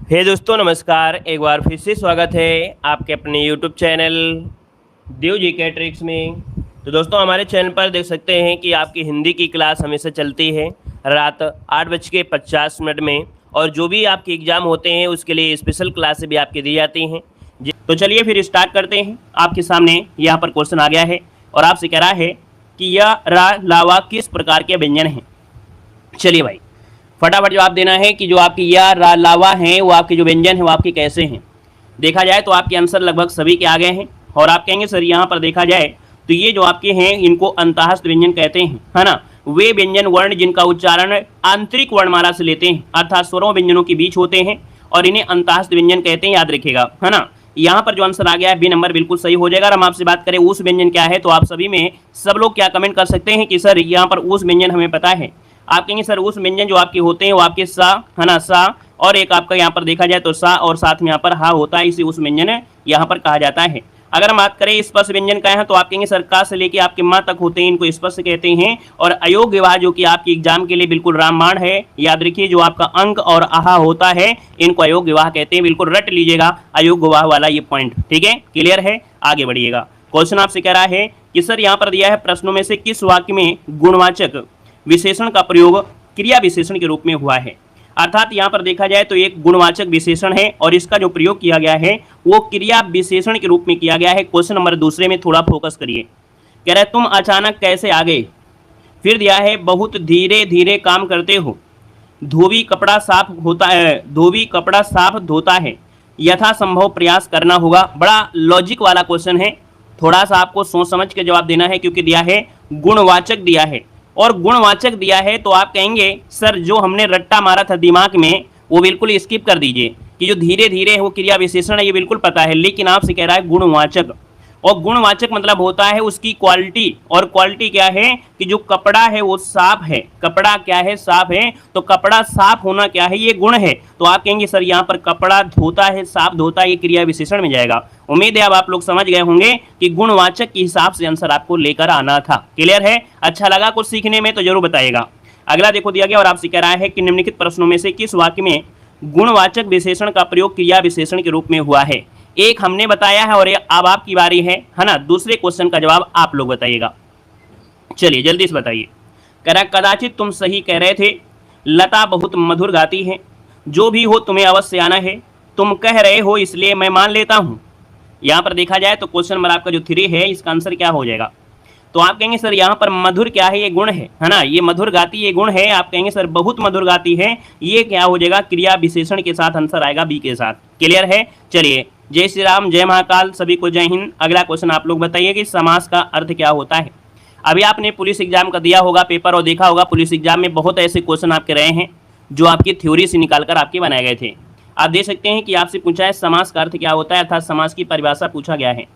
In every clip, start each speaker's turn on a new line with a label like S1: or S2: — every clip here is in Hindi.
S1: हे दोस्तों नमस्कार। एक बार फिर से स्वागत है आपके अपने यूट्यूब चैनल देव जी के ट्रिक्स में। तो दोस्तों हमारे चैनल पर देख सकते हैं कि आपकी हिंदी की क्लास हमेशा चलती है रात 8:50 में, और जो भी आपके एग्ज़ाम होते हैं उसके लिए स्पेशल क्लासें भी आपकी दी जाती हैं। तो चलिए फिर स्टार्ट करते हैं। आपके सामने यहाँ पर क्वेश्चन आ गया है और आपसे कह रहा है कि यह लावा किस प्रकार के व्यंजन हैं। चलिए भाई फटाफट जवाब देना है कि जो आपकी या लावा हैं वो आपके जो व्यंजन हैं वो आपके कैसे हैं। देखा जाए तो आपके आंसर लगभग सभी के आ गए हैं और आप कहेंगे सर यहाँ पर देखा जाए तो ये जो आपके हैं इनको अंतःस्थ व्यंजन कहते हैं, है ना। वे व्यंजन वर्ण जिनका उच्चारण आंतरिक वर्णमाला से लेते हैं अर्थात स्वरों व्यंजनों के बीच होते हैं और इन्हें अंतःस्थ व्यंजन कहते हैं, याद रखिएगा, है ना। यहाँ पर जो आंसर आ गया है बी नंबर बिल्कुल सही हो जाएगा। हम आपसे बात करें उस व्यंजन क्या है तो आप सभी में सब लोग क्या कमेंट कर सकते हैं कि सर यहाँ पर उस व्यंजन हमें पता है। आप कहेंगे सर उस व्यंजन जो आपके होते हैं वो आपके सा, है ना, सा, और एक आपका यहाँ पर देखा जाए तो सा और साथ में यहाँ पर हा होता है, इसे उस व्यंजन यहाँ पर कहा जाता है। अगर हम बात करें स्पर्श व्यंजन का है तो आप कहेंगे सर का से लेके आपके माँ तक होते हैं, इनको स्पर्श कहते हैं। और अयोग विवाह जो कि आपके एग्जाम के लिए बिल्कुल रामबाण है, याद रखिए, जो आपका अंक और आहा होता है इनको अयोग विवाह कहते हैं। बिल्कुल रट लीजिएगा अयोग विवाह वाला ये पॉइंट, ठीक है, क्लियर है। आगे बढ़िएगा। क्वेश्चन आपसे कह रहा है कि सर यहाँ पर दिया है प्रश्नों में से किस वाक्य में गुणवाचक विशेषण का प्रयोग क्रिया विशेषण के रूप में हुआ है। अर्थात यहाँ पर देखा जाए तो एक गुणवाचक विशेषण है और इसका जो प्रयोग किया गया है वो क्रिया विशेषण के रूप में किया गया है। क्वेश्चन नंबर दूसरे में थोड़ा फोकस करिए। कह रहा है तुम अचानक कैसे आ गए। फिर दिया है बहुत धीरे धीरे काम करते हो। धोबी कपड़ा साफ होता है, धोबी कपड़ा साफ धोता है। यथासंभव प्रयास करना होगा। बड़ा लॉजिक वाला क्वेश्चन है, थोड़ा सा आपको सोच समझ के जवाब देना है क्योंकि दिया है गुणवाचक दिया है और गुणवाचक दिया है तो आप कहेंगे सर जो हमने रट्टा मारा था दिमाग में वो बिल्कुल स्किप कर दीजिए कि जो धीरे धीरे है वो क्रिया विशेषण है, ये बिल्कुल पता है, लेकिन आपसे कह रहा है गुणवाचक। और गुणवाचक मतलब होता है उसकी क्वालिटी, और क्वालिटी क्या है कि जो कपड़ा है वो साफ है। कपड़ा क्या है, साफ है, तो कपड़ा साफ होना क्या है, ये गुण है। तो आप कहेंगे सर यहाँ पर कपड़ा धोता है, साफ धोता है, ये क्रिया विशेषण में जाएगा। उम्मीद है अब आप लोग समझ गए होंगे कि गुणवाचक के हिसाब से आंसर आपको लेकर आना था। क्लियर है। अच्छा लगा कुछ सीखने में तो जरूर बताइएगा। अगला देखो दिया गया और आपसे कह रहा है कि निम्नलिखित प्रश्नों में से किस वाक्य में गुणवाचक विशेषण का प्रयोग क्रिया विशेषण के रूप में हुआ है। एक हमने बताया है और अब आपकी बारी है ना। दूसरे क्वेश्चन का जवाब आप लोग बताइएगा। चलिए जल्दी से बताइए। कह रहा कदाचित तुम सही कह रहे थे। लता बहुत मधुर गाती है। जो भी हो तुम्हें अवश्य आना है। तुम कह रहे हो इसलिए मैं मान लेता हूँ। यहाँ पर देखा जाए तो क्वेश्चन नंबर आपका जो 3 है इसका आंसर क्या हो जाएगा। तो आप कहेंगे सर यहाँ पर मधुर क्या है, ये गुण है ना, ये मधुर गाती ये गुण है। आप कहेंगे सर बहुत मधुर गाती है, ये क्या हो जाएगा, क्रिया विशेषण के साथ आंसर आएगा बी के साथ। क्लियर है। चलिए जय श्री राम, जय महाकाल, सभी को जय हिंद। अगला क्वेश्चन आप लोग बताइए कि समास का अर्थ क्या होता है। अभी आपने पुलिस एग्जाम का दिया होगा पेपर और देखा होगा पुलिस एग्जाम में बहुत ऐसे क्वेश्चन आपके रहे हैं जो आपकी थ्योरी से निकालकर आपके बनाए गए थे। आप देख सकते हैं कि आपसे पूछा है समास का अर्थ क्या होता है, अर्थात समास की परिभाषा पूछा गया है।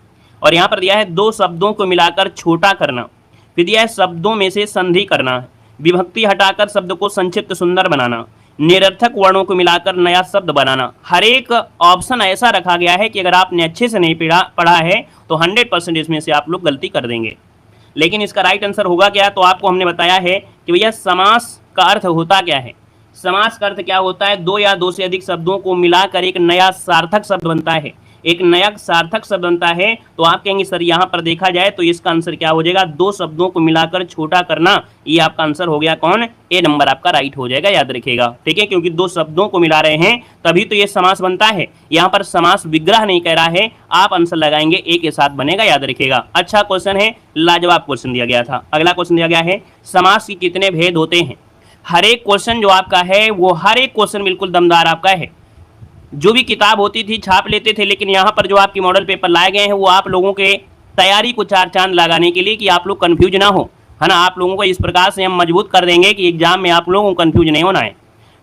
S1: और यहाँ पर दिया है दो शब्दों को मिलाकर छोटा करना। फिर दिया है शब्दों में से संधि करना, विभक्ति हटाकर शब्द को संक्षिप्त सुंदर बनाना, निरर्थक वर्णों को मिलाकर नया शब्द बनाना। हर एक ऑप्शन ऐसा रखा गया है कि अगर आपने अच्छे से नहीं पढ़ा है तो 100% इसमें से आप लोग गलती कर देंगे। लेकिन इसका राइट आंसर होगा क्या, तो आपको हमने बताया है कि भैया समास का अर्थ होता क्या है। समास का अर्थ क्या होता है, दो या दो से अधिक शब्दों को मिलाकर एक नया सार्थक शब्द बनता है, एक नया सार्थक शब्द बनता है। तो आप कहेंगे सर यहाँ पर देखा जाए तो इसका आंसर क्या हो जाएगा, दो शब्दों को मिलाकर छोटा करना। ये आपका आंसर हो गया कौन, ए नंबर आपका राइट हो जाएगा, याद रखिएगा, ठीक है, क्योंकि दो शब्दों को मिला रहे हैं तभी तो ये समास बनता है। यहाँ पर समास विग्रह नहीं कह रहा है, आप आंसर लगाएंगे ए के साथ बनेगा, याद रखिएगा। अच्छा क्वेश्चन है, लाजवाब क्वेश्चन दिया गया था। अगला क्वेश्चन दिया गया है समास के कितने भेद होते हैं। हर एक क्वेश्चन जो आपका है वो हर एक क्वेश्चन बिल्कुल दमदार आपका है। जो भी किताब होती थी छाप लेते थे, लेकिन यहाँ पर जो आपकी मॉडल पेपर लाए गए हैं वो आप लोगों के तैयारी को चार चांद लगाने के लिए कि आप लोग कंफ्यूज ना हो, है ना। आप लोगों को इस प्रकार से हम मजबूत कर देंगे कि एग्जाम में आप लोगों को कंफ्यूज नहीं होना है।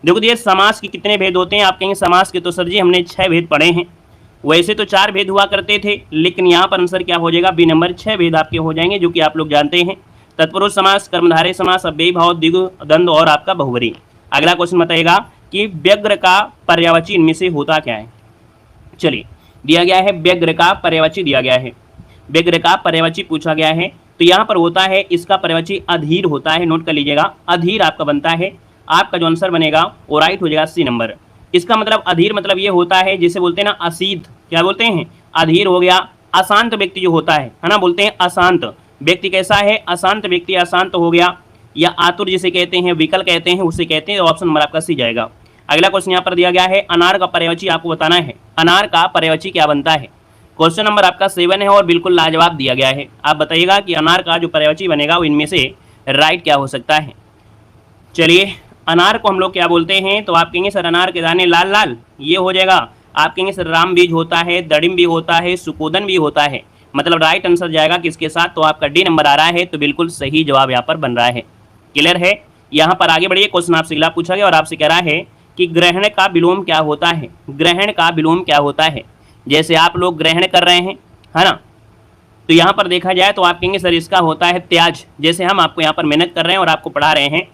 S1: देखो ये समास के कितने भेद होते हैं। आप कहेंगे समास के तो सर जी हमने 6 भेद पढ़े हैं। वैसे तो 4 भेद हुआ करते थे, लेकिन यहाँ पर आंसर क्या हो जाएगा, बी नंबर 6 भेद आपके हो जाएंगे, जो कि आप लोग जानते हैं। तत्पुरुष समास, कर्मधारय समास, अव्ययी भाव, द्विगु, द्वंद्व और आपका बहुवरी। अगला क्वेश्चन बताएगा कि व्यग्र का पर्यायवाची इनमें से होता क्या है। चलिए दिया गया है व्यग्र का पर्यायवाची दिया गया है, व्यग्र का पर्यायवाची पूछा गया है। तो यहाँ पर होता है इसका पर्यायवाची अधीर होता है, नोट कर लीजिएगा, अधीर आपका बनता है। आपका जो आंसर बनेगा वो राइट हो जाएगा सी नंबर। इसका मतलब अधीर मतलब ये होता है जिसे बोलते हैं ना असीध, क्या बोलते हैं, अधीर हो गया। अशांत व्यक्ति जो होता है ना, बोलते हैं अशांत व्यक्ति। कैसा है, अशांत व्यक्ति, अशांत हो गया। या आतुर जिसे कहते हैं, विकल कहते हैं, उसे कहते हैं। ऑप्शन नंबर आपका सी जाएगा। अगला क्वेश्चन यहाँ पर दिया गया है, अनार का पर्यायवाची आपको बताना है। अनार का पर्यायवाची क्या बनता है। क्वेश्चन नंबर आपका 7 है और बिल्कुल लाजवाब दिया गया है। आप बताइएगा कि अनार का जो पर्यायवाची बनेगा वो इनमें से राइट क्या हो सकता है। चलिए, अनार को हम लोग क्या बोलते हैं, तो आप कहेंगे सर अनार के दाने लाल लाल, ये हो जाएगा। आप कहेंगे सर राम बीज होता है, दड़िम भी होता है, सुकोदन भी होता है। मतलब राइट आंसर जाएगा किसके साथ, तो आपका डी नंबर आ रहा है। तो बिल्कुल सही जवाब यहाँ पर बन रहा है। क्लियर है। यहाँ पर आगे बढ़िए, क्वेश्चन आपसे अगला पूछा गया और आपसे कह रहा है कि ग्रहण का विलोम क्या होता है। ग्रहण का विलोम क्या होता है। जैसे आप लोग ग्रहण कर रहे हैं, है ना, तो यहाँ पर देखा जाए तो आप कहेंगे सर इसका होता है त्याज। जैसे हम आपको यहाँ पर मेहनत कर रहे हैं और आपको पढ़ा रहे हैं,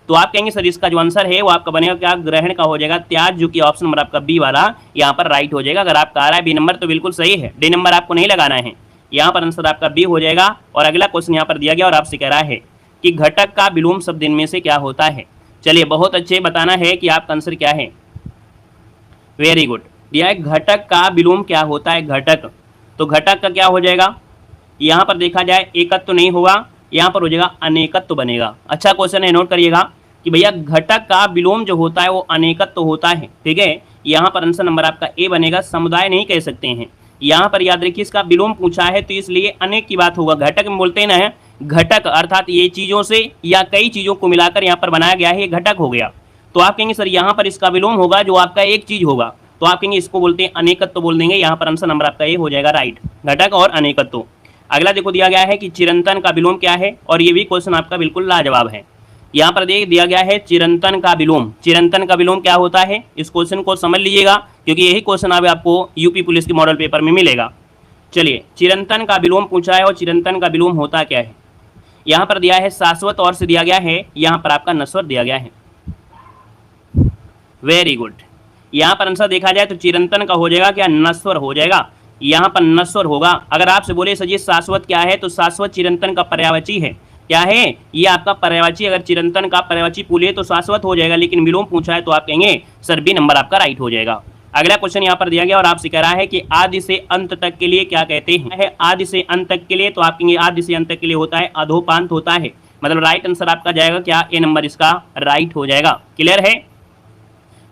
S1: तो आप कहेंगे सर इसका जो आंसर है वो आपका बनेगा क्या, ग्रहण का हो जाएगा त्याज, जो कि ऑप्शन नंबर आपका बी वाला यहाँ पर राइट हो जाएगा। अगर आपका आ रहा है बी नंबर तो बिल्कुल सही है, डी नंबर आपको नहीं लगाना है। यहाँ पर आंसर आपका बी हो जाएगा। और अगला क्वेश्चन यहाँ पर दिया गया और आपसे कह रहा है कि घटक का विलोम शब्द इनमें से क्या होता है। चलिए, बहुत अच्छे बताना है कि आपका आंसर क्या है। Very good. दिया है घटक का विलोम क्या होता है। घटक, तो घटक का क्या हो जाएगा, यहाँ पर देखा जाए एकत्व नहीं होगा, यहाँ पर हो जाएगा अनेकत्व बनेगा। अच्छा क्वेश्चन है, नोट करिएगा कि भैया घटक का विलोम जो होता है वो अनेकत्व होता है। ठीक है, यहाँ पर आंसर नंबर आपका ए बनेगा। समुदाय नहीं कह सकते हैं, यहाँ पर याद रखिए इसका विलोम पूछा है तो इसलिए अनेक की बात होगा। घटक में बोलते हैं ना, घटक अर्थात ये चीजों से या कई चीजों को मिलाकर यहाँ पर बनाया गया है, ये घटक हो गया। तो आप कहेंगे सर यहाँ पर इसका विलोम होगा जो आपका एक चीज होगा, तो आप कहेंगे इसको बोलते हैं अनेकत्व बोल देंगे। यहाँ पर आंसर नंबर आपका ए हो जाएगा राइट, घटक और अनेकत्व। अगला देखो दिया गया है कि चिरंतन का विलोम क्या है, और ये भी क्वेश्चन आपका बिल्कुल लाजवाब है। यहाँ पर दिया गया है चिरंतन का विलोम। चिरंतन का विलोम क्या होता है, इस क्वेश्चन को समझ लीजिएगा क्योंकि यही क्वेश्चन अब आपको यूपी पुलिस के मॉडल पेपर में मिलेगा। चलिए, चिरंतन का विलोम पूछा है और चिरंतन का विलोम होता क्या है। यहाँ पर दिया है शाश्वत और से दिया गया है, यहाँ पर आपका नश्वर दिया गया है। Very good. यहाँ पर आंसर देखा जाए तो चिरंतन का हो जाएगा क्या, नश्वर हो जाएगा। यहाँ पर नश्वर होगा। अगर आपसे बोले सर जी शाश्वत क्या है, तो शाश्वत चिरंतन का पर्यायवाची है। क्या है ये आपका पर्यायवाची। अगर चिरंतन का पर्यायवाची पूछे तो शाश्वत हो जाएगा, लेकिन विलोम पूछा है तो आप कहेंगे सर बी नंबर आपका राइट हो जाएगा। अगला क्वेश्चन यहाँ पर दिया गया और आपसे कह रहा है कि आदि से अंत तक के लिए क्या कहते हैं। आदि से अंत तक के लिए, तो आप कहेंगे आदि से अंत तक के लिए होता है अधोपांत होता है। मतलब राइट आंसर आपका जाएगा क्या, ए नंबर इसका राइट हो जाएगा। क्लियर है,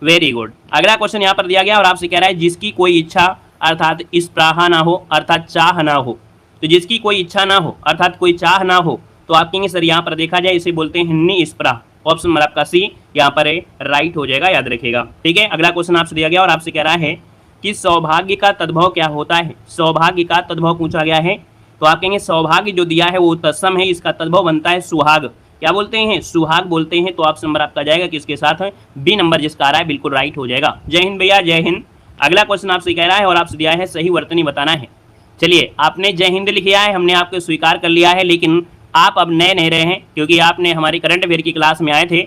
S1: वेरी गुड। अगला क्वेश्चन यहाँ पर दिया गया और आपसे कह रहा है जिसकी कोई इच्छा अर्थात स्पृहा ना हो, अर्थात चाह ना हो। तो जिसकी कोई इच्छा ना हो अर्थात कोई चाह ना हो, तो आप कहेंगे सर यहाँ पर देखा जाए इसे बोलते हैं निस्पृहा। ऑप्शन नंबर आपका सी यहाँ पर राइट हो जाएगा, याद रखिएगा। ठीक है, अगला क्वेश्चन आपसे दिया गया और आपसे कह रहा है कि सौभाग्य का तद्भव क्या होता है। सौभाग्य का तद्भव पूछा गया है, तो आप कहेंगे सौभाग्य जो दिया है वो तत्सम है, इसका तद्भव बनता है सुहाग। क्या बोलते हैं, सुहाग बोलते हैं। तो ऑप्शन नंबर आपका जाएगा किसके साथ है, बी नंबर जिसका आ रहा है बिल्कुल राइट हो जाएगा। जय हिंद भैया, जय हिंद। अगला क्वेश्चन आपसे कह रहा है और आपसे दिया है सही वर्तनी बताना है। चलिए, आपने जय हिंद लिखा है, हमने आपको स्वीकार कर लिया है, लेकिन आप अब नए नहीं रहे हैं क्योंकि आपने हमारी करंट अफेयर की क्लास में आए थे।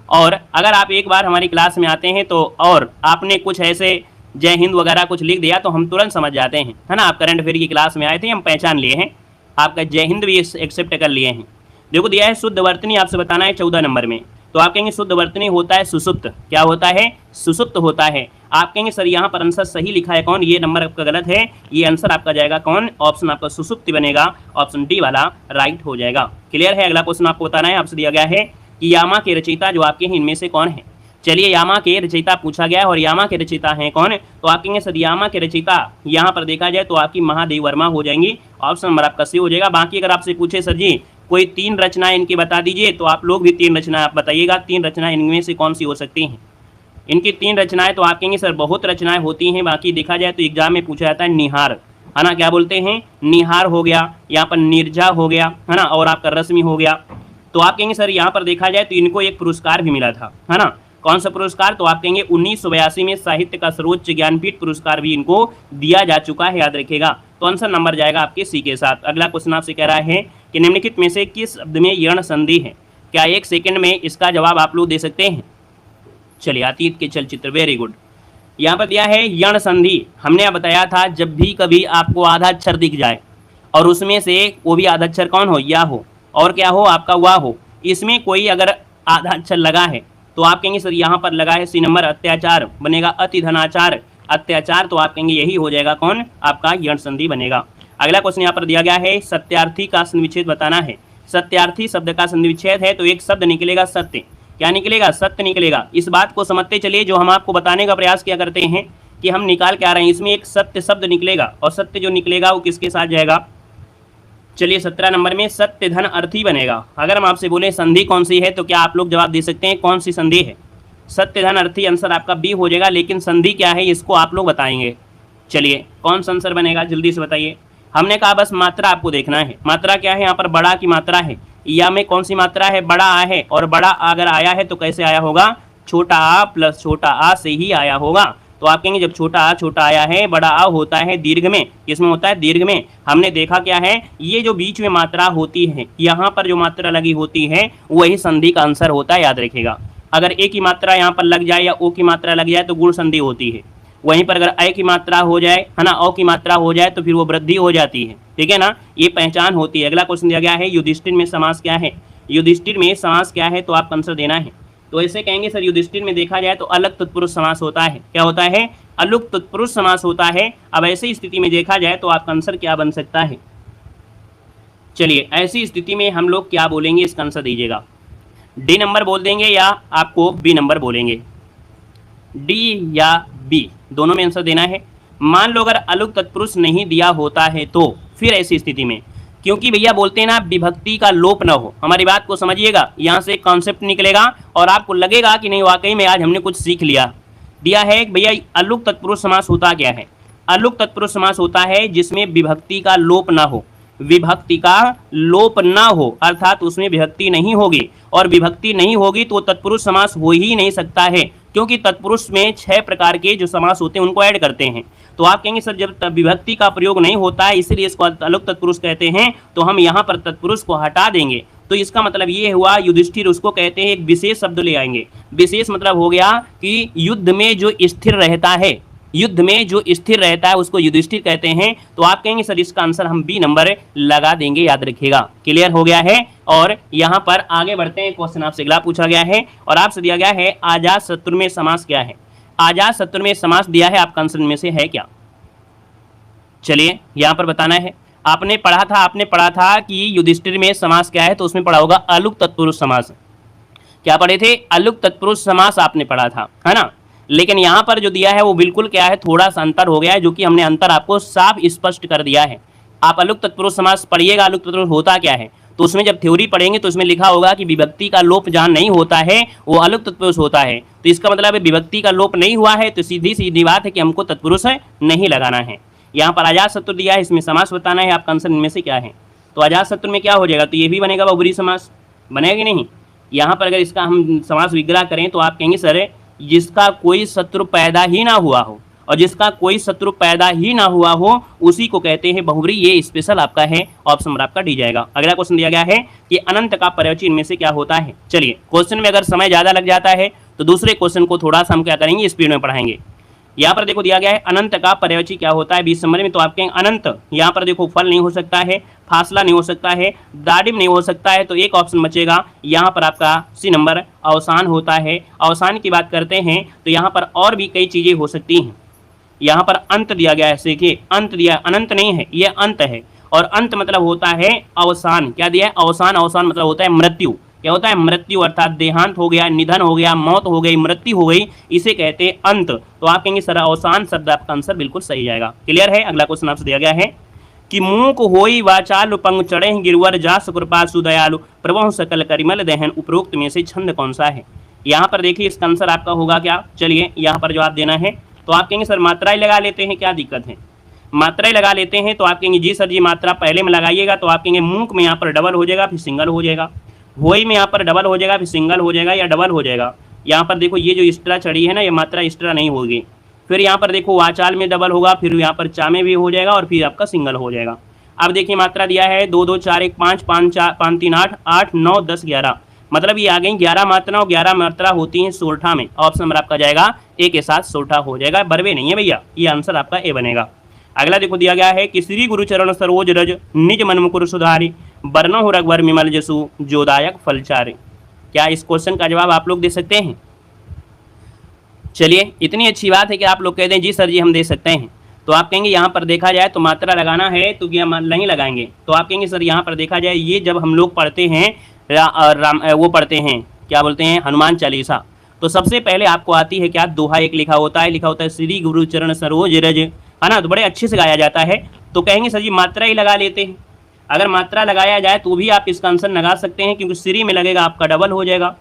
S1: और अगर आप एक बार हमारी क्लास में आते हैं तो और आपने कुछ ऐसे जय हिंद वगैरह कुछ लिख दिया तो हम तुरंत समझ जाते हैं, है ना। आप करंट अफेयर की क्लास में आए थे, हम पहचान लिए हैं, आपका जय हिंद भी एक्सेप्ट कर लिए हैं। देखो दिया है शुद्ध वर्तनी आपसे बताना है 14 नंबर में। तो आप कहेंगे शुद्ध वर्तनी होता है सुसुप्त। क्या होता है, सुसुप्त होता है। आप कहेंगे सर यहाँ पर आंसर सही लिखा है कौन, ये नंबर आपका गलत है। ये आंसर आपका जाएगा कौन, ऑप्शन आपका सुसुप्ति बनेगा, ऑप्शन डी वाला राइट हो जाएगा। क्लियर है। अगला क्वेश्चन आपको बताना है, आपसे दिया गया है कि यामा के रचयिता जो आपके हैं इनमें से कौन है। चलिए, यामा के रचयिता पूछा गया है और यामा के रचयिता हैं कौन। तो आप कहेंगे सर यामा के रचयिता यहाँ पर देखा जाए तो आपकी महादेवी वर्मा हो जाएंगी, ऑप्शन नंबर आपका सी हो जाएगा। बाकी अगर आपसे पूछे सर जी कोई 3 रचनाएं इनकी बता दीजिए, तो आप लोग भी 3 रचनाएं आप बताइएगा। 3 रचनाएं इनमें से कौन सी हो सकती हैं इनकी 3 रचनाएं। तो आप कहेंगे सर बहुत रचनाएं होती हैं, बाकी देखा जाए तो एग्जाम में पूछा जाता है निहार, है ना। क्या बोलते हैं, निहार हो गया, यहाँ पर निर्जा हो गया, है ना, और आपका रश्मि हो गया। तो आप कहेंगे सर यहाँ पर देखा जाए तो इनको एक पुरस्कार भी मिला था, है ना। कौन सा पुरस्कार, तो आप कहेंगे 1982 में साहित्य का सर्वोच्च ज्ञानपीठ पुरस्कार भी इनको दिया जा चुका है, याद रखिएगा। तो आंसर नंबर जाएगा आपके सी के साथ। अगला क्वेश्चन आपसे कह रहा है कि निम्नलिखित में से किस शब्द में यण संधि है। क्या 1 सेकंड में इसका जवाब आप लोग दे सकते हैं। चलिए, अतीत के चलचित्र, वेरी गुड। यहाँ पर दिया है यण संधि। हमने बताया था जब भी कभी आपको आधा अक्षर दिख जाए और उसमें से वो भी आधा अक्षर कौन हो, या हो, और क्या हो आपका वाह हो, इसमें कोई अगर आधा अक्षर लगा है तो आप कहेंगे सर यहाँ पर लगा है सी नंबर अत्याचार, बनेगा अति धनाचार, अत्याचार, तो आप कहेंगे यही हो जाएगा कौन, आपका यण संधि बनेगा। अगला क्वेश्चन यहाँ पर दिया गया है सत्यार्थी का संधि विच्छेद बताना है। सत्यार्थी शब्द का संधि विच्छेद है तो एक शब्द निकलेगा सत्य, क्या निकलेगा, सत्य निकलेगा। इस बात को समझते चलिए, जो हम आपको बताने का प्रयास किया करते हैं कि हम निकाल के आ रहे हैं, इसमें एक सत्य शब्द निकलेगा और सत्य जो निकलेगा वो किसके साथ जाएगा। चलिए 17 नंबर में सत्य धन अर्थी बनेगा। अगर हम आपसे बोले संधि कौन सी है तो क्या आप लोग जवाब दे सकते हैं कौन सी संधि है, सत्य धन अर्थी, आंसर आपका बी हो जाएगा। लेकिन संधि क्या है इसको आप लोग बताएंगे। चलिए कौन सा आंसर बनेगा जल्दी से बताइए। हमने कहा बस मात्रा आपको देखना है, मात्रा क्या है, यहाँ पर बड़ा की मात्रा है, या में कौन सी मात्रा है, बड़ा आ है, और बड़ा अगर आया है तो कैसे आया होगा, छोटा आ प्लस छोटा आ से ही आया होगा। तो आप कहेंगे जब छोटा आ आया है, बड़ा आ होता है दीर्घ में, किसमें होता है, दीर्घ में। हमने देखा क्या है, ये जो बीच में मात्रा होती है, यहाँ पर जो मात्रा लगी होती है वही संधि का आंसर होता है, याद रखिएगा। अगर ए की मात्रा यहाँ पर लग जाए या ओ की मात्रा लग जाए तो गुण संधि होती है, वहीं पर अगर ए की मात्रा हो जाए है ना, ओ की मात्रा हो जाए तो फिर वो वृद्धि हो जाती है, ठीक है ना, ये पहचान होती है। अगला क्वेश्चन दिया गया है युधिष्ठिर में समास क्या है, युधिष्ठिर में समास क्या है, तो आपका आंसर देना है। तो ऐसे कहेंगे सर युधिष्ठिर में देखा जाए तो अलग तत्पुरुष समास होता है, क्या होता है, अलुक तत्पुरुष समास होता है। अब ऐसी स्थिति में देखा जाए तो आपका आंसर क्या बन सकता है। चलिए ऐसी स्थिति में हम लोग क्या बोलेंगे, इसका आंसर दीजिएगा। डी नंबर बोल देंगे या आपको बी नंबर बोलेंगे, डी या बी दोनों में आंसर देना है। मान लो अगर अलुक तत्पुरुष नहीं दिया होता है तो फिर ऐसी स्थिति में, क्योंकि भैया बोलते हैं ना विभक्ति का लोप न हो, हमारी बात को समझिएगा, यहाँ से कॉन्सेप्ट निकलेगा और आपको लगेगा कि नहीं वाकई में आज हमने कुछ सीख लिया। दिया है भैया अलुक तत्पुरुष समास होता क्या है, अलुक तत्पुरुष समास होता है जिसमें विभक्ति का लोप ना हो, विभक्ति का लोप ना हो, अर्थात उसमें विभक्ति नहीं होगी, और विभक्ति नहीं होगी तो तत्पुरुष समास हो ही नहीं सकता है, क्योंकि तत्पुरुष में 6 प्रकार के जो समास होते हैं उनको ऐड करते हैं। तो आप कहेंगे सर जब विभक्ति का प्रयोग नहीं होता है इसलिए इसको अलुक तत्पुरुष कहते हैं, तो हम यहाँ पर तत्पुरुष को हटा देंगे। तो इसका मतलब ये हुआ युधिष्ठिर उसको कहते हैं, एक विशेष शब्द ले आएंगे। विशेष मतलब हो गया कि युद्ध में जो स्थिर रहता है, युद्ध में जो स्थिर रहता है उसको युधिष्ठिर कहते हैं। तो आप कहेंगे सर इसका आंसर हम बी नंबर लगा देंगे, याद रखिएगा। क्लियर हो गया है। और यहाँ पर आगे बढ़ते हैं, क्वेश्चन आपसे अगला पूछा गया है और आपसे दिया गया है आजाद शत्रु में समास क्या है। आजाद शत्रु में समास दिया है, आपका आंसर में से है क्या। चलिए यहाँ पर बताना है। आपने पढ़ा था कि युधिष्ठिर में समास क्या है, तो उसमें पढ़ा होगा अलुक तत्पुरुष समास। क्या पढ़े थे, अलुक तत्पुरुष समास आपने पढ़ा था, है ना। लेकिन यहाँ पर जो दिया है वो बिल्कुल क्या है, थोड़ा सा अंतर हो गया है, जो कि हमने अंतर आपको साफ स्पष्ट कर दिया है। आप अलुक तत्पुरुष समास पढ़िएगा, अलुक तत्पुरुष होता क्या है, तो उसमें जब थ्योरी पढ़ेंगे तो उसमें लिखा होगा कि विभक्ति का लोप जहाँ नहीं होता है वो अलुक तत्पुरुष होता है। तो इसका मतलब है विभक्ति का लोप नहीं हुआ है, तो सीधी सीधी बात है कि हमको तत्पुरुष नहीं लगाना है। यहाँ पर अजात शत्रु दिया है, इसमें समास बताना है, आपका आंसर इनमें से क्या है। तो अजात शत्रु में क्या हो जाएगा, तो ये भी बनेगा बहुब्रीहि समास, बनेगा कि नहीं। यहाँ पर अगर इसका हम समास विग्रह करें तो आप कहेंगे सर जिसका कोई शत्रु पैदा ही ना हुआ हो, और जिसका कोई शत्रु पैदा ही ना हुआ हो उसी को कहते हैं बहुब्रीहि। ये स्पेशल आपका है, ऑप्शन नंबर आपका डी जाएगा। अगला क्वेश्चन दिया गया है कि अनंत का पर्यायवाची इनमें से क्या होता है। चलिए क्वेश्चन में अगर समय ज़्यादा लग जाता है तो दूसरे क्वेश्चन को थोड़ा सा हम क्या करेंगे, स्पीड में पढ़ाएंगे। यहाँ पर देखो दिया गया है अनंत का पर्यायवाची क्या होता है 20 नंबर में। तो आप कहेंगे अनंत, यहाँ पर देखो फल नहीं हो सकता है, फासला नहीं हो सकता है, दाडिम नहीं हो सकता है, तो एक ऑप्शन बचेगा यहाँ पर आपका सी नंबर अवसान होता है। अवसान की बात करते हैं तो यहाँ पर और भी कई चीज़ें हो सकती हैं। यहाँ पर अंत दिया गया है, देखिए अंत दिया, अनंत नहीं है, ये अंत है, और अंत मतलब होता है अवसान। क्या दिया है, अवसान। अवसान मतलब होता है मृत्यु। क्या होता है, मृत्यु, अर्थात देहांत हो गया, निधन हो गया, मौत हो गई, मृत्यु हो गई, इसे कहते हैं अंत। तो आप कहेंगे सर अवसान शब्द आपका आंसर बिल्कुल सही जाएगा। क्लियर है। अगला क्वेश्चन आपसे दिया गया है कि मूक होई वाचालु पंग चढ़े गिरवर जास कृपा सुदयालु प्रभु सकल करिमल दहन, उपरोक्त में से छंद कौन सा है। यहाँ पर देखिए इसका आंसर आपका होगा क्या। चलिए यहाँ पर जवाब देना है। तो आप कहेंगे सर मात्राएं लगा लेते हैं, क्या दिक्कत है, मात्राएं लगा लेते हैं। तो आप कहेंगे जी सर जी मात्रा पहले में लगाइएगा। तो आप कहेंगे मूक में यहाँ पर डबल हो जाएगा, फिर सिंगल हो जाएगा। होई में यहाँ पर डबल हो जाएगा, फिर सिंगल हो जाएगा या डबल हो जाएगा। यहाँ पर देखो ये जो एक्स्ट्रा चढ़ी है ना, ये मात्रा एक्स्ट्रा नहीं होगी। फिर यहाँ पर देखो वाचाल में डबल होगा, फिर यहाँ पर चा में भी हो जाएगा, और फिर आपका सिंगल हो जाएगा। अब देखिए मात्रा दिया है 2 2 4 1 5 5 4 5 3 8 8 9 10 11, मतलब ये आ गई 11 मात्रा, और 11 मात्रा होती है सोरठा में। ऑप्शन नंबर आपका जाएगा ए के साथ सोरठा हो जाएगा, बरवे नहीं है भैया, ये आंसर आपका ए बनेगा। अगला देखो दिया गया है कि श्री गुरु चरण सरोज रज निज मन मुकुर सुधारी बरनो हो रघुवर विमल जसु जोदायक फलचारे। क्या इस क्वेश्चन का जवाब आप लोग दे सकते हैं।
S2: चलिए, इतनी अच्छी बात है कि आप लोग कहते हैं जी सर जी हम दे सकते हैं। तो आप कहेंगे यहाँ पर देखा जाए तो मात्रा लगाना है तो क्या नहीं लगाएंगे। तो आप कहेंगे सर यहाँ पर देखा जाए ये जब हम लोग पढ़ते हैं वो पढ़ते हैं क्या बोलते हैं हनुमान चालीसा, तो सबसे पहले आपको आती है क्या दोहा एक लिखा होता है श्री गुरु चरण सरोज रज, है ना, तो बड़े अच्छे से गाया जाता है। तो कहेंगे सर जी मात्रा ही लगा लेते हैं। अगर मात्रा लगाया जाए तो भी आप इसका आंसर लगा सकते हैं क्योंकि श्री में लगेगा आपका डबल हो जाएगा।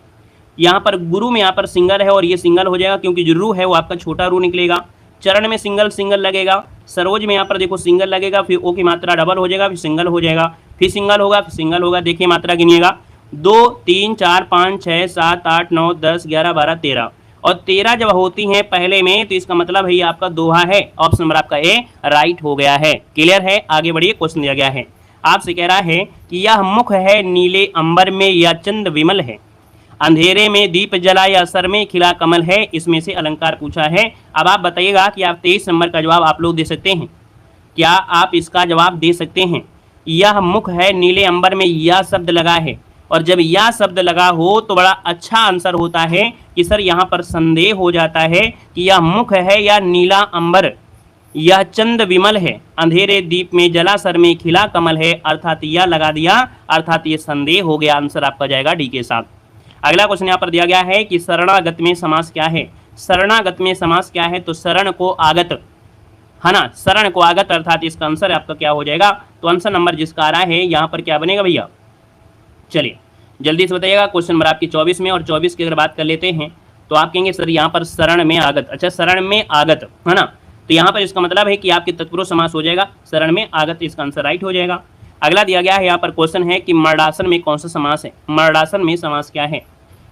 S2: यहाँ पर गुरु में यहाँ पर सिंगल है और ये सिंगल हो जाएगा क्योंकि जो रू है वो आपका छोटा रू निकलेगा। चरण में सिंगल सिंगल लगेगा, सरोज में यहाँ पर देखो सिंगल लगेगा, फिर ओ की मात्रा डबल हो जाएगा, फिर सिंगल हो जाएगा, फिर सिंगल होगा, फिर सिंगल होगा। देखिए मात्रा गिनिएगा 2 3 4 5 6 7 8 9 10 11 12 13 और 13 जब होती हैं पहले में तो इसका मतलब है ये आपका दोहा है। ऑप्शन नंबर आपका ए राइट हो गया है। क्लियर है, आगे बढ़िए। क्वेश्चन दिया गया है आपसे, कह रहा है कि यह मुख है नीले अंबर में या चंद विमल है, अंधेरे में दीप जला या सर में खिला कमल है, इसमें से अलंकार पूछा है। अब आप बताइएगा कि आप 23 नंबर का जवाब आप लोग दे सकते हैं, क्या आप इसका जवाब दे सकते हैं। यह मुख है नीले अंबर में यह शब्द लगा है, और जब यह शब्द लगा हो तो बड़ा अच्छा आंसर होता है कि सर यहाँ पर संदेह हो जाता है कि यह मुख है या नीला अंबर, यह चंद विमल है, अंधेरे दीप में जला सर में खिला कमल है, अर्थात यह लगा दिया, अर्थात ये संदेह हो गया। आंसर आपका जाएगा डी के साथ। अगला क्वेश्चन यहाँ पर दिया गया है कि शरणागत में समास क्या है। शरणागत में समास क्या है, तो शरण को आगत, है ना, शरण को आगत, अर्थात इसका आंसर आपका क्या हो जाएगा। तो आंसर नंबर जिसका आ रहा है यहाँ पर क्या बनेगा भैया, चलिए जल्दी से बताइएगा। क्वेश्चन नंबर आपकी 24 में, और 24 की अगर बात कर लेते हैं तो आप कहेंगे सर यहाँ पर शरण में आगत, अच्छा शरण में आगत, है ना, तो यहाँ पर इसका मतलब है कि आपकी तत्पुरुष समास हो जाएगा, शरण में आगत, इसका आंसर राइट हो जाएगा। अगला दिया गया है यहाँ पर क्वेश्चन है कि मरणासन में कौन सा समास है। मरणासन में समास क्या है।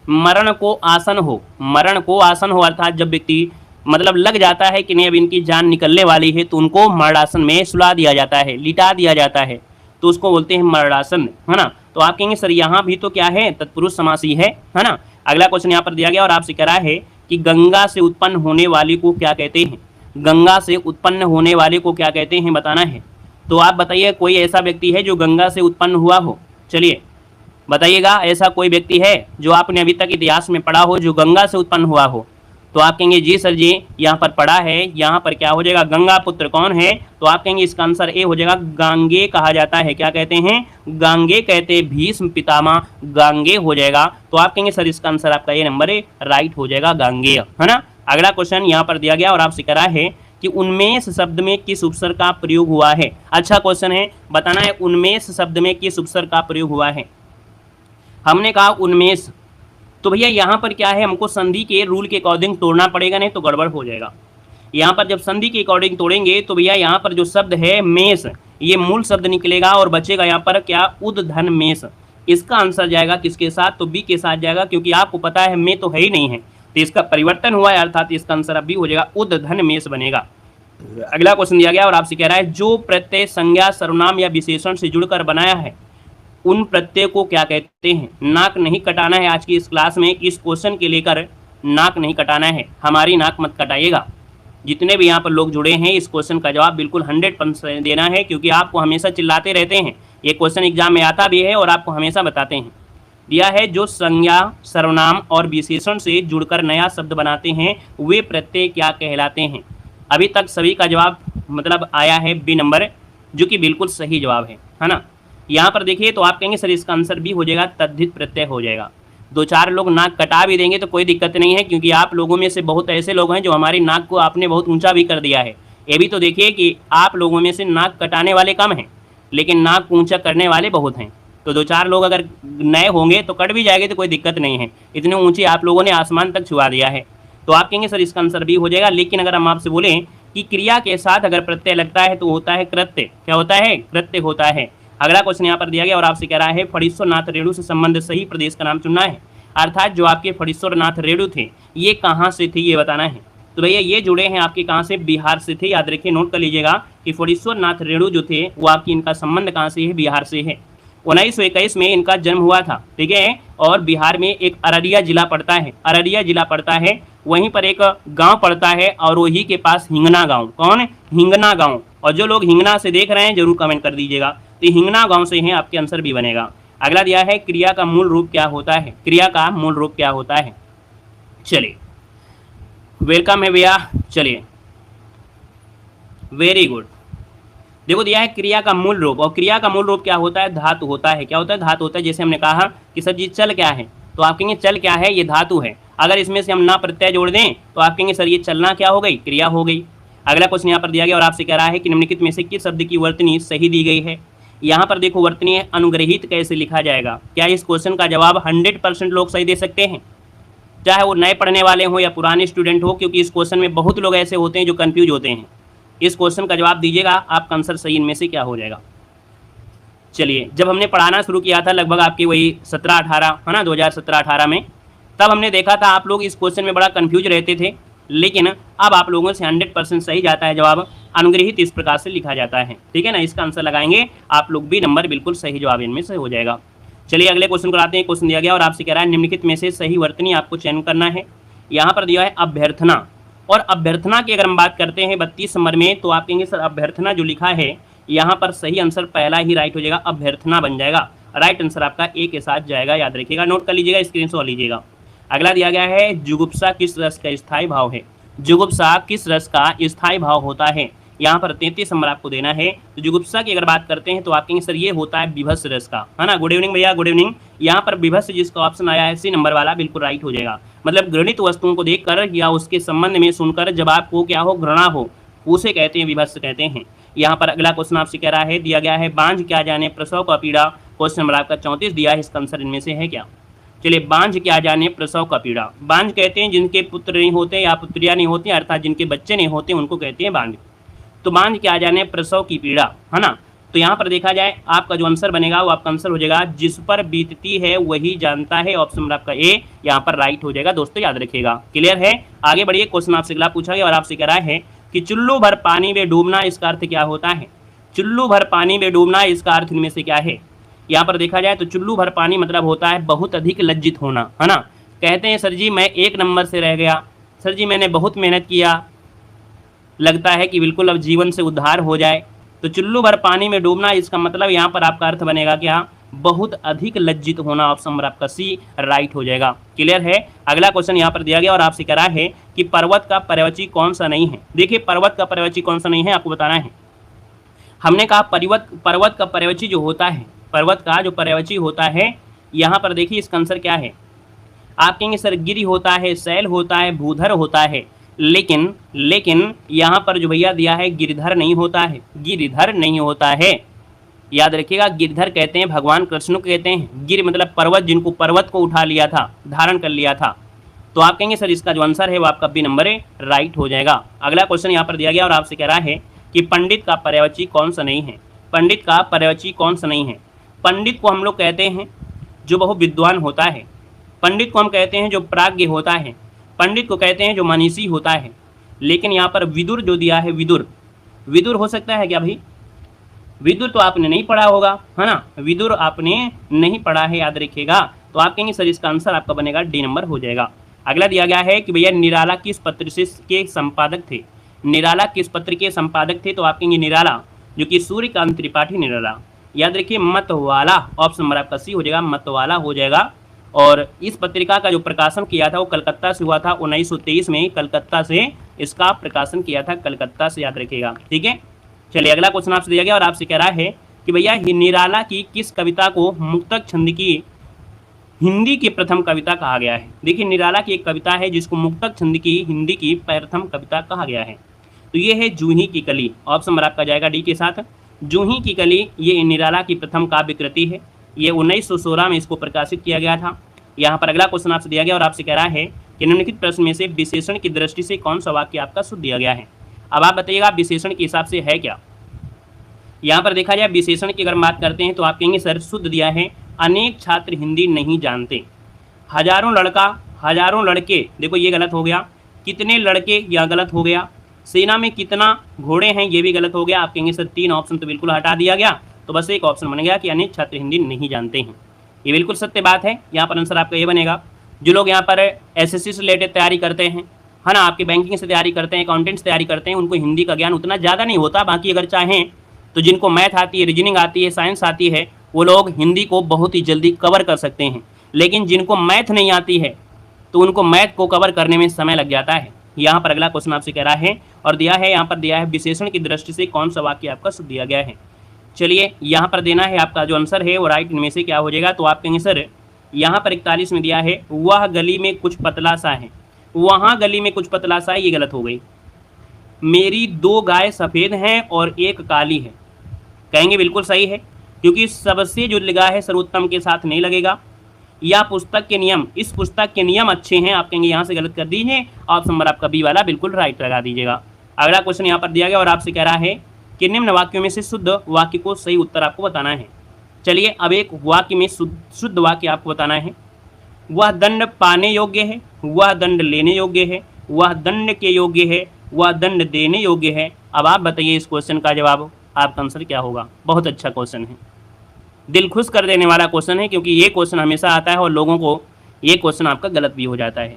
S2: मरण को आसन हो, मरण को आसन हो, अर्थात जब व्यक्ति मतलब लग जाता है कि नहीं अब इनकी जान निकलने वाली है तो उनको मरणासन में सुला दिया जाता है, लिटा दिया जाता है, तो उसको बोलते हैं मरणासन, है ना। तो आप कहेंगे सर यहाँ भी तो क्या है, तत्पुरुष समास ही है ना। अगला क्वेश्चन यहाँ पर दिया गया और आपसे कह रहा है कि गंगा से उत्पन्न होने वाले को क्या कहते हैं। गंगा से उत्पन्न होने वाले को क्या कहते हैं बताना है। तो आप बताइए कोई ऐसा व्यक्ति है जो गंगा से उत्पन्न हुआ हो, चलिए बताइएगा, ऐसा कोई व्यक्ति है जो आपने अभी तक इतिहास में पढ़ा हो जो गंगा से उत्पन्न हुआ हो। तो आप कहेंगे जी सर जी यहाँ पर पढ़ा है, यहाँ पर क्या हो जाएगा, गंगा पुत्र कौन है। तो आप कहेंगे इसका आंसर ए हो जाएगा, गांगे कहा जाता है। क्या कहते हैं, गांगे कहते हैं, भीष्म पितामह गांगे हो जाएगा। तो आप कहेंगे सर इसका आंसर आपका ए नंबर राइट हो जाएगा, गांगे, है ना। अगला क्वेश्चन यहाँ पर दिया गया और आपसे करा है कि उन्मेष शब्द में किस उपसर्ग का प्रयोग हुआ है। अच्छा क्वेश्चन है, बताना है उन्मेष शब्द में किस उपसर्ग का प्रयोग हुआ है। हमने कहा उन्मेष, तो भैया यहाँ पर क्या है, हमको संधि के रूल के अकॉर्डिंग तोड़ना पड़ेगा, नहीं तो गड़बड़ हो जाएगा। यहाँ पर जब संधि के अकॉर्डिंग तोड़ेंगे तो भैया यहाँ पर जो शब्द है मेष, ये मूल शब्द निकलेगा और बचेगा यहाँ पर क्या, उद्धन मेष। इसका आंसर जाएगा किसके साथ, तो बी के साथ जाएगा, क्योंकि आपको पता है में तो है ही नहीं है, तो इसका परिवर्तन हुआ है, अर्थात इसका आंसर अब भी हो जाएगा, उद्धन मेष बनेगा। अगला क्वेश्चन दिया गया और आपसे कह रहा है जो प्रत्यय संज्ञा सर्वनाम या विशेषण से जुड़कर बनाया है उन प्रत्यय को क्या कहते हैं। नाक नहीं कटाना है आज की इस क्लास में, इस क्वेश्चन के लेकर नाक नहीं कटाना है, हमारी नाक मत कटाइएगा। जितने भी यहाँ पर लोग जुड़े हैं इस क्वेश्चन का जवाब बिल्कुल 100% देना है, क्योंकि आपको हमेशा चिल्लाते रहते हैं, ये क्वेश्चन एग्जाम में आता भी है और आपको हमेशा बताते हैं। दिया है जो संज्ञा सर्वनाम और विशेषण से जुड़कर नया शब्द बनाते हैं वे प्रत्यय क्या कहलाते हैं। अभी तक सभी का जवाब मतलब आया है बी नंबर, जो कि बिल्कुल सही जवाब है ना। यहाँ पर देखिए तो आप कहेंगे सर इसका आंसर भी हो जाएगा, तद्धित प्रत्यय हो जाएगा। 2-4 लोग नाक कटा भी देंगे तो कोई दिक्कत नहीं है, क्योंकि आप लोगों में से बहुत ऐसे लोग हैं जो हमारी नाक को आपने बहुत ऊंचा भी कर दिया है। ये भी तो देखिए कि आप लोगों में से नाक कटाने वाले कम हैं, लेकिन नाक ऊंचा करने वाले बहुत हैं। तो 2-4 लोग अगर नए होंगे तो कट भी जाएंगे तो कोई दिक्कत नहीं है, इतने ऊँचे आप लोगों ने आसमान तक छुआ दिया है। तो आप कहेंगे सर इसका आंसर भी हो जाएगा। लेकिन अगर हम आपसे बोलें कि क्रिया के साथ अगर प्रत्यय लगता है तो होता है कृत्य, क्या होता है, कृत्य होता है। अगला क्वेश्चन यहाँ पर दिया गया और आपसे कह रहा है फणीश्वरनाथ रेणु से संबंध सही प्रदेश का नाम चुनना है। अर्थात जो आपके फणीश्वरनाथ रेणु थे ये कहाँ से थे ये बताना है। तो भैया ये जुड़े हैं आपके कहाँ से, बिहार से थे। याद रखिए, नोट कर लीजिएगा कि फणीश्वरनाथ रेणु जो थे वो आपकी इनका संबंध कहाँ से है, बिहार से है। 1921 में इनका जन्म हुआ था, ठीक है। और बिहार में एक अररिया जिला पड़ता है, अररिया जिला पड़ता है, वहीं पर एक गांव पड़ता है और वही के पास हिंगना गांव। कौन, हिंगना गांव। और जो लोग हिंगना से देख रहे हैं जरूर कमेंट कर दीजिएगा, तो हिंगना गांव से हैं, आपके आंसर भी बनेगा। अगला दिया है क्रिया का मूल रूप क्या होता है, क्रिया का मूल रूप क्या होता है। चलिए वेलकम है भैया। चलिए, वेरी गुड। देखो दिया है क्रिया का मूल रूप, और क्रिया का मूल रूप क्या होता है? धातु होता है। क्या होता है? धातु होता है। जैसे हमने कहा कि सर जी चल क्या है, तो आप कहेंगे चल क्या है? ये धातु है। अगर इसमें से हम ना प्रत्यय जोड़ दें तो आप कहेंगे सर ये चलना क्या हो गई? क्रिया हो गई। अगला क्वेश्चन यहाँ पर दिया गया और आपसे कह रहा है कि निम्नलिखित में से किस शब्द की वर्तनी सही दी गई है। यहाँ पर देखो वर्तनी है, अनुग्रहित कैसे लिखा जाएगा? क्या इस क्वेश्चन का जवाब 100% लोग सही दे सकते हैं, चाहे वो नए पढ़ने वाले हों या पुराने स्टूडेंट हो? क्योंकि इस क्वेश्चन में बहुत लोग ऐसे होते हैं जो कंफ्यूज होते हैं। इस क्वेश्चन का जवाब दीजिएगा, आपका आंसर सही इनमें से क्या हो जाएगा। चलिए, जब हमने पढ़ाना शुरू किया था लगभग आपकी वही 17-18 है ना, 2017-18 में, तब हमने देखा था आप लोग इस क्वेश्चन में बड़ा कंफ्यूज रहते थे, लेकिन अब आप लोगों से 100% सही जाता है जवाब। अनुग्रहित इस प्रकार से लिखा जाता है, ठीक है ना। इसका आंसर लगाएंगे आप लोग भी, नंबर बिल्कुल सही जवाब इनमें से हो जाएगा। चलिए अगले क्वेश्चन को आते हैं। क्वेश्चन दिया गया और आपसे कह रहा है निम्नलिखित में से सही वर्तनी आपको चयन करना है। यहाँ पर दिया है अभ्यर्थना, और अभ्यर्थना की अगर हम बात करते हैं 32 नंबर में, तो आप कहेंगे सर अभ्यर्थना जो लिखा है यहाँ पर सही आंसर पहला ही राइट हो जाएगा, अभ्यर्थना बन जाएगा। राइट आंसर आपका ए के साथ जाएगा, याद रखिएगा, नोट कर लीजिएगा, स्क्रीनशॉट लीजिएगा। अगला दिया गया है जुगुप्सा किस रस का स्थायी भाव है। जुगुप्सा किस रस का स्थायी भाव होता है? यहाँ पर 33 नंबर आपको देना है। तो जुगुप्सा की अगर बात करते हैं तो आप कहेंगे सर ये होता है विभत्स रस का, है ना। गुड इवनिंग भैया, गुड इवनिंग। यहाँ पर विभत्स जिसका ऑप्शन आया है सी नंबर वाला, बिल्कुल राइट हो जाएगा। मतलब घृणित वस्तुओं को देखकर या उसके संबंध में सुनकर जब आपको क्या हो, घृणा हो, उसे कहते हैं विभत्स कहते हैं। यहाँ पर अगला क्वेश्चन आपसे कह रहा है, दिया गया है बांझ क्या जाने प्रसव का पीड़ा। क्वेश्चन नंबर आपका 34 दिया है, इसका आंसर इनमें से है क्या? चलिए, बांझ क्या जाने प्रसव का पीड़ा। बांझ कहते हैं जिनके पुत्र नहीं होते या पुत्रियां नहीं होती, अर्थात जिनके बच्चे नहीं होते, उनको कहते हैं बांझ। तो बांझ क्या जाने प्रसव की पीड़ा, है ना। तो यहाँ पर देखा जाए आपका जो आंसर बनेगा वो आपका आंसर हो जाएगा जिस पर बीतती है वही जानता है। ऑप्शन नंबर आपका ए यहाँ पर राइट हो जाएगा। दोस्तों याद रखिएगा, क्लियर है। आगे बढ़िए, क्वेश्चन आपसे अगला पूछा गया और आपसे कह रहा है कि चुल्लू भर पानी में डूबना, इसका अर्थ क्या होता है? चुल्लू भर पानी में डूबना, इसका अर्थ इनमें से क्या है? यहाँ पर देखा जाए तो चुल्लू भर पानी मतलब होता है बहुत अधिक लज्जित होना, है ना। कहते हैं सर जी मैं 1 नंबर से रह गया, सर जी मैंने बहुत मेहनत किया, लगता है कि बिल्कुल अब जीवन से उद्धार हो जाए। तो चुल्लू भर पानी में डूबना, इसका मतलब यहाँ पर आपका अर्थ बनेगा क्या? बहुत अधिक लज्जित होना। ऑप्शन नंबर आपका सी राइट हो जाएगा, क्लियर है। अगला क्वेश्चन यहाँ पर दिया गया और आपसे कह रहा है कि पर्वत का पर्वची कौन सा नहीं है। देखिए पर्वत का पर्वची कौन सा नहीं है आपको बताना है। हमने कहा पर्वत का पर्वची जो होता है, पर्वत का जो पर्वची होता है, यहाँ पर देखिए इसका आंसर क्या है? आप कहेंगे सर गिरि होता है, शैल होता है, भूधर होता है, लेकिन यहाँ पर जो भैया दिया है गिरिधर नहीं होता है, गिरिधर नहीं होता है। याद रखिएगा, गिरधर कहते हैं भगवान कृष्ण को कहते हैं। गिर मतलब पर्वत, जिनको पर्वत को उठा लिया था, धारण कर लिया था। तो आप कहेंगे सर इसका जो आंसर है वो आपका बी नंबर राइट हो जाएगा। अगला क्वेश्चन यहाँ पर दिया गया और आपसे कह रहा है कि पंडित का पर्यवची कौन सा नहीं है। पंडित का पर्यवची कौन सा नहीं है? पंडित को हम लोग कहते हैं जो बहुत विद्वान होता है, पंडित को हम कहते हैं जो प्राज्ञ होता है, पंडित को कहते हैं जो मनीषी होता है। लेकिन यहाँ पर विदुर जो दिया है, विदुर हो सकता है क्या भाई? विदुर तो आपने नहीं पढ़ा होगा, है ना, विदुर आपने नहीं पढ़ा है, याद रखिएगा। तो आप कहेंगे सर इसका आंसर आपका बनेगा डी नंबर हो जाएगा। अगला दिया गया है कि भैया निराला किस पत्र से के संपादक थे। निराला किस पत्र के संपादक थे? तो आप कहेंगे निराला जो कि सूर्यकांत त्रिपाठी निराला। याद रखिए मतवाला, ऑप्शन नंबर आपका सी हो जाएगा, मतवाला हो जाएगा। और इस पत्रिका का जो प्रकाशन किया था वो कलकत्ता से हुआ था, 1923 में कलकत्ता से इसका प्रकाशन किया था, कलकत्ता से, याद रखिएगा, ठीक है। चलिए अगला क्वेश्चन आपसे दिया गया और आपसे कह रहा है कि भैया निराला की किस कविता को मुक्तक छंद की हिंदी की प्रथम कविता कहा गया है। देखिए निराला की एक कविता है जिसको मुक्तक छंद की हिंदी की प्रथम कविता कहा गया है, तो ये है जूही की कली। ऑप्शन नंबर आपका जाएगा डी के साथ। जूही की कली ये निराला की प्रथम काव्य कृति है, ये 1916 में इसको प्रकाशित किया गया था। यहाँ पर अगला क्वेश्चन आपसे दिया गया और आपसे कह रहा है कि निम्नलिखित प्रश्न में से विशेषण की दृष्टि से कौन सा वाक्य आपका शुद्ध दिया गया है। अब आप बताइएगा विशेषण के हिसाब से है क्या। यहाँ पर देखा जाए विशेषण की अगर बात करते हैं तो आप कहेंगे सर शुद्ध दिया है अनेक छात्र हिंदी नहीं जानते, हजारों लड़का हजारों लड़के, देखो ये गलत हो गया, कितने लड़के यह गलत हो गया, सेना में कितना घोड़े हैं ये भी गलत हो गया। आप कहेंगे सर 3 ऑप्शन तो बिल्कुल हटा दिया गया, तो बस एक ऑप्शन बन गया कि अनेक छात्र हिंदी नहीं जानते हैं। ये बिल्कुल सत्य बात है। यहाँ पर आंसर आपका ये बनेगा। जो लोग यहाँ पर एसएससी से रिलेटेड तैयारी करते हैं, है ना, आपके बैंकिंग से तैयारी करते हैं, अकाउंटेंट से तैयारी करते हैं, उनको हिंदी का ज्ञान उतना ज़्यादा नहीं होता। बाकी अगर चाहें तो जिनको मैथ आती है, रीजनिंग आती है, साइंस आती है, वो लोग हिंदी को बहुत ही जल्दी कवर कर सकते हैं। लेकिन जिनको मैथ नहीं आती है तो उनको मैथ को कवर करने में समय लग जाता है। यहाँ पर अगला क्वेश्चन आपसे कह रहा है और दिया है, यहाँ पर दिया है विशेषण की दृष्टि से कौन सा वाक्य आपका शुद्ध दिया गया है। चलिए यहाँ पर देना है आपका जो आंसर है वो राइट इनमें से क्या हो जाएगा। तो आप कहेंगे सर यहाँ पर 41 में दिया है वह गली में कुछ पतला सा है, वहाँ गली में कुछ पतला सा है, ये गलत हो गई। मेरी 2 गाय सफ़ेद हैं और 1 काली है, कहेंगे बिल्कुल सही है क्योंकि सबसे जो लगा है सर्वोत्तम के साथ नहीं लगेगा। या पुस्तक के नियम, इस पुस्तक के नियम अच्छे हैं, आप कहेंगे यहाँ से गलत कर दीजिए। ऑप्शन नंबर आपका बी वाला बिल्कुल राइट लगा दीजिएगा। अगला क्वेश्चन यहाँ पर दिया गया और आपसे कह रहा है कि निम्न वाक्यों में से शुद्ध वाक्य को सही उत्तर आपको बताना है। चलिए अब एक वाक्य में शुद्ध वाक्य आपको बताना है। वह दंड पाने योग्य है, वह दंड लेने योग्य है, वह दंड के योग्य है, वह दंड देने योग्य है। अब आप बताइए इस क्वेश्चन का जवाब, आपका आंसर क्या होगा। बहुत अच्छा क्वेश्चन है, दिल खुश कर देने वाला क्वेश्चन है क्योंकि ये क्वेश्चन हमेशा आता है और लोगों को ये क्वेश्चन आपका गलत भी हो जाता है,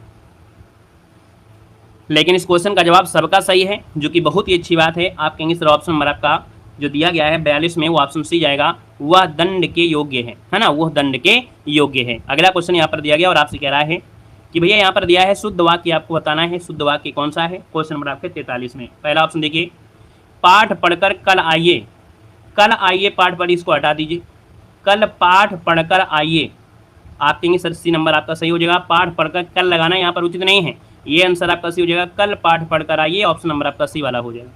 S2: लेकिन इस क्वेश्चन का जवाब सबका सही है जो कि बहुत ही अच्छी बात है। आप कहेंगे सर ऑप्शन नंबर आपका जो दिया गया है 42 में वो ऑप्शन सी जाएगा, वह दंड के योग्य है ना, वह दंड के योग्य है। अगला क्वेश्चन यहाँ पर दिया गया और आपसे कह रहा है कि भैया यहाँ पर दिया है शुद्ध वाक्य आपको बताना है। शुद्ध वाक्य कौन सा है, क्वेश्चन नंबर आपके 43 में। पहला ऑप्शन देखिए, पाठ पढ़कर कल आइए। कल आइए पाठ पढ़, इसको हटा दीजिए, कल पाठ पढ़कर आइए। आप कहेंगे सर सी नंबर आपका सही हो जाएगा, पाठ पढ़कर कल लगाना यहाँ पर उचित नहीं है, ये आंसर आपका सी हो जाएगा, कल पाठ पढ़कर आइए। ऑप्शन नंबर आपका सी वाला हो जाएगा।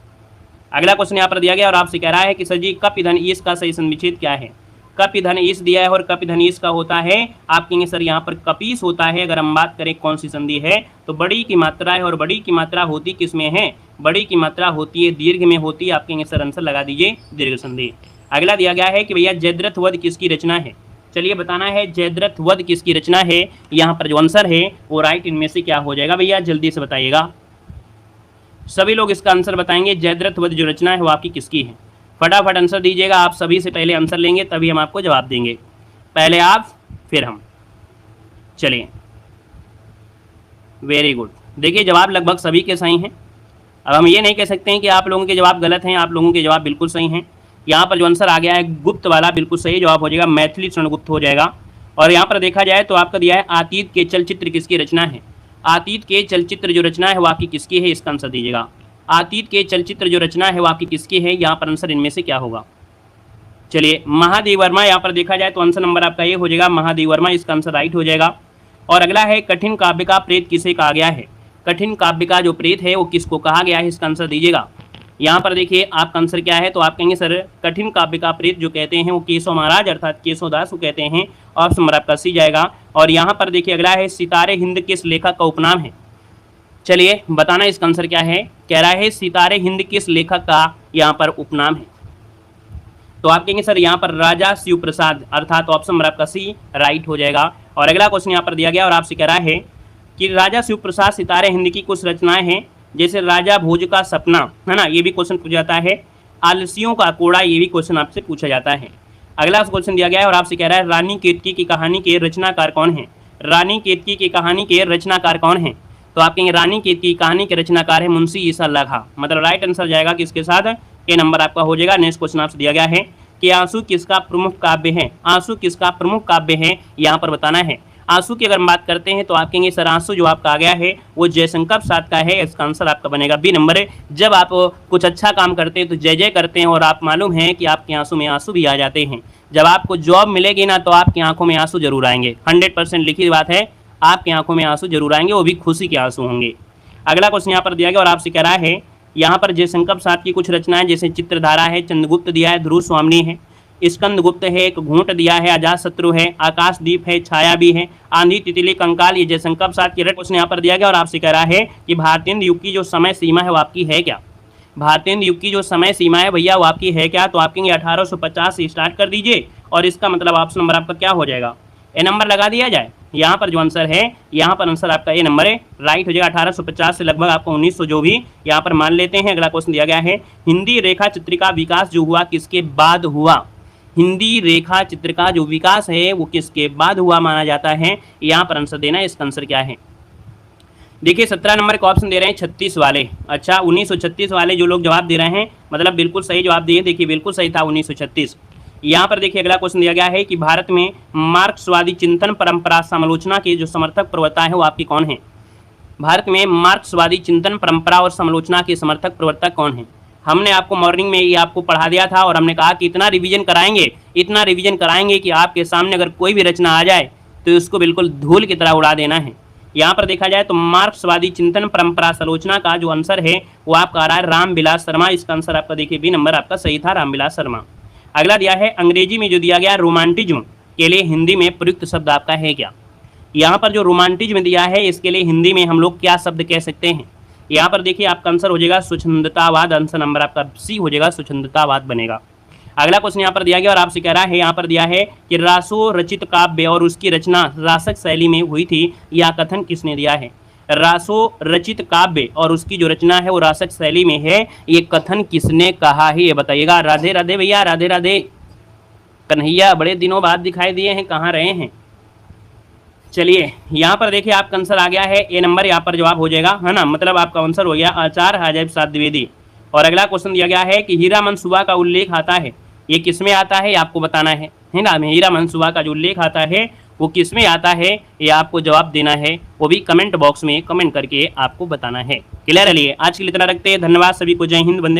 S2: अगला क्वेश्चन यहाँ पर दिया गया और आपसे कह रहा है कि सर जी कप ईंधन ईस का सही संविच्छेद क्या है। कप ईंधन ईस दिया है और कप ईंधन ईस का होता है, आप कहेंगे सर यहाँ पर कपीस होता है। अगर हम बात करें कौन सी संधि है तो बड़ी की मात्रा है, और बड़ी की मात्रा होती किस में है, बड़ी की मात्रा होती है दीर्घ में होती है। आप कहेंगे सर आंसर लगा दीजिए दीर्घ संधि। अगला दिया गया है कि भैया जयद्रथ वध किसकी रचना है। चलिए बताना है जयद्रथ वध किसकी रचना है। यहाँ पर जो आंसर है वो राइट इनमें से क्या हो जाएगा भैया, जल्दी से बताइएगा। सभी लोग इसका आंसर बताएंगे, जयद्रथ वध जो रचना है वो आपकी किसकी है। फटाफट आंसर दीजिएगा, आप सभी से पहले आंसर लेंगे तभी हम आपको जवाब देंगे, पहले आप फिर हम। चलिए वेरी गुड, देखिए जवाब लगभग सभी के सही हैं। अब हम ये नहीं कह सकते हैं कि आप लोगों के जवाब गलत हैं, आप लोगों के जवाब बिल्कुल सही हैं। यहाँ पर जो आंसर आ गया है गुप्त वाला बिल्कुल सही जवाब हो जाएगा, मैथिली चरणगुप्त हो जाएगा। और यहाँ पर देखा जाए तो आपका दिया है अतीत के चलचित्र किसकी रचना है। अतीत के चलचित्र जो रचना है वो आपकी किसकी है, इसका आंसर दीजिएगा। अतीत के चलचित्र जो रचना है वो आपकी किसकी है, यहाँ पर आंसर इनमें से क्या होगा। चलिए महादेव वर्मा, यहाँ पर देखा जाए तो आंसर नंबर आपका ये हो जाएगा महादेव वर्मा, इसका आंसर राइट हो जाएगा। और अगला है कठिन काव्य का प्रेत किसे कहा गया है। कठिन काव्य का जो प्रेत है वो किसको कहा गया है, इसका आंसर दीजिएगा। यहाँ पर देखिए आपका आंसर क्या है, तो आप कहेंगे सर कठिन काव्य का प्रेत जो कहते हैं वो केशव महाराज अर्थात केशव दास को कहते हैं। ऑप्शन नंबर आपका सी जाएगा। और यहाँ पर देखिए अगला है सितारे हिंद किस लेखक का उपनाम है। चलिए बताना इसका आंसर क्या है, कह रहा है सितारे हिंद किस लेखक का यहाँ पर उपनाम है। तो आप कहेंगे सर यहाँ पर राजा शिव प्रसाद अर्थात ऑप्शन नंबर आपका सी राइट हो जाएगा। और अगला क्वेश्चन यहाँ पर दिया गया और आपसे कह रहा है कि राजा शिव प्रसाद सितारे हिंद की कुछ रचनाएं हैं, जैसे राजा भोज का सपना, है ना, ये भी क्वेश्चन पूछा जाता है। आलसियों का कोड़ा, ये भी क्वेश्चन आपसे पूछा जाता है। अगला क्वेश्चन दिया गया है और आपसे कह रहा है रानी केतकी की कहानी के रचनाकार कौन है। रानी केतकी की कहानी के रचनाकार कौन है, तो आप कहेंगे रानी केतकी की कहानी के रचनाकार है मुंशी ईसा अल्लाह खां। मतलब राइट आंसर जाएगा किसके साथ, ए नंबर आपका हो जाएगा। नेक्स्ट क्वेश्चन आपसे दिया गया है कि आंसू किसका प्रमुख काव्य है। आंसू किसका प्रमुख काव्य है, यहाँ पर बताना है। आंसू की अगर हम बात करते हैं तो आप कहेंगे सर आंसू जो आपका आ गया है वो जयशंकर प्रसाद का है, इसका आंसर आपका बनेगा बी नंबर है। जब आप कुछ अच्छा काम करते हैं तो जय जय करते हैं और आप मालूम है कि आपके आंसू में आंसू भी आ जाते हैं। जब आपको जॉब मिलेगी ना तो आपकी आंखों में आंसू जरूर आएंगे, 100% लिखी बात है, आपकी आंखों में आंसू जरूर आएंगे, वो भी खुशी के आंसू होंगे। अगला क्वेश्चन यहाँ पर दिया गया और आपसे कह रहा है यहाँ पर जयशंकर प्रसाद की कुछ रचनाएं जैसे चित्रधारा है, चंद्रगुप्त दिया है, ध्रुव स्वामिनी है, स्कंदगुप्त है, एक घूंट दिया है, अजातशत्रु है, आकाशदीप है, छाया भी है, आंधी तितली कंकाल, ये जयशंकर प्रसाद की क्वेश्चन यहाँ पर दिया गया और आपसे कह रहा है कि भारतीय युग की जो समय सीमा है वो आपकी है क्या। भारतीय युग की जो समय सीमा है भैया वो आपकी है क्या, तो आप कहेंगे 1850 से स्टार्ट कर दीजिए और इसका मतलब ऑप्शन नंबर आपका क्या हो जाएगा, ए नंबर लगा दिया जाए। यहाँ पर जो आंसर है यहाँ पर आंसर आपका ए नंबर है, राइट हो जाएगा। 1850 से लगभग आपको 1900 जो भी यहाँ पर मान लेते हैं। अगला क्वेश्चन दिया गया है हिंदी रेखा चित्र का विकास जो हुआ किसके बाद हुआ। हिंदी रेखा चित्र का जो विकास है वो किसके बाद हुआ माना जाता है, यहाँ पर आंसर देना है। इसका आंसर क्या है, देखिए 17 नंबर का ऑप्शन दे रहे हैं 36 वाले। अच्छा 1936 वाले जो लोग जवाब दे रहे हैं मतलब बिल्कुल सही जवाब दिए, देखिए बिल्कुल सही था 1936। यहाँ पर देखिए अगला क्वेश्चन दिया गया है कि भारत में मार्क्सवादी चिंतन परंपरा समालोचना के जो समर्थक प्रवक्ता है वो आपकी कौन है। भारत में मार्क्सवादी चिंतन परंपरा और समालोचना के समर्थक प्रवर्तक कौन है? हमने आपको मॉर्निंग में ये आपको पढ़ा दिया था और हमने कहा कि इतना रिवीजन कराएंगे कि आपके सामने अगर कोई भी रचना आ जाए तो उसको बिल्कुल धूल की तरह उड़ा देना है। यहाँ पर देखा जाए तो मार्क्सवादी चिंतन परंपरा समालोचना का जो आंसर है वो आपका आ रहा है रामविलास शर्मा। इसका आंसर आपका देखिए बी नंबर आपका सही था, रामविलास शर्मा। अगला दिया है अंग्रेजी में जो दिया गया रोमांटिज्म के लिए हिंदी में प्रयुक्त शब्द आपका है क्या? यहाँ पर जो रोमांटिज्म दिया है इसके लिए हिंदी में हम लोग क्या शब्द कह सकते हैं? यहाँ पर देखिए आपका आंसर हो जाएगा स्वच्छंदतावाद। आंसर नंबर आपका सी हो जाएगा, स्वच्छंदतावाद बनेगा। अगला क्वेश्चन यहाँ पर दिया गया और आपसे कह रहा है, यहाँ पर दिया है कि रासो रचित काव्य और उसकी रचना रासक शैली में हुई थी, यह कथन किसने दिया है? रासो रचित काव्य और उसकी जो रचना है वो रासक शैली में है, ये कथन किसने कहा है ये बताइएगा। राधे राधे भैया, राधे राधे। कन्हैया बड़े दिनों बाद दिखाई दिए हैं, कहाँ रहे हैं? चलिए यहाँ पर देखिए आपका आंसर आ गया है ए नंबर, यहाँ पर जवाब हो जाएगा, है ना। मतलब आपका आंसर हो गया आचार्य अजैब साध द्विवेदी। और अगला क्वेश्चन दिया गया है कि हीरा मनसूबा का उल्लेख आता है, ये किसमें आता है आपको बताना है ना। हीरा मनसूबा का जो उल्लेख आता है वो किसमें आता है ये आपको जवाब देना है, वो भी कमेंट बॉक्स में कमेंट करके आपको बताना है। क्लियर है? लिए आज के लिए इतना रखते हैं। धन्यवाद सभी को, जय हिंद, वंदे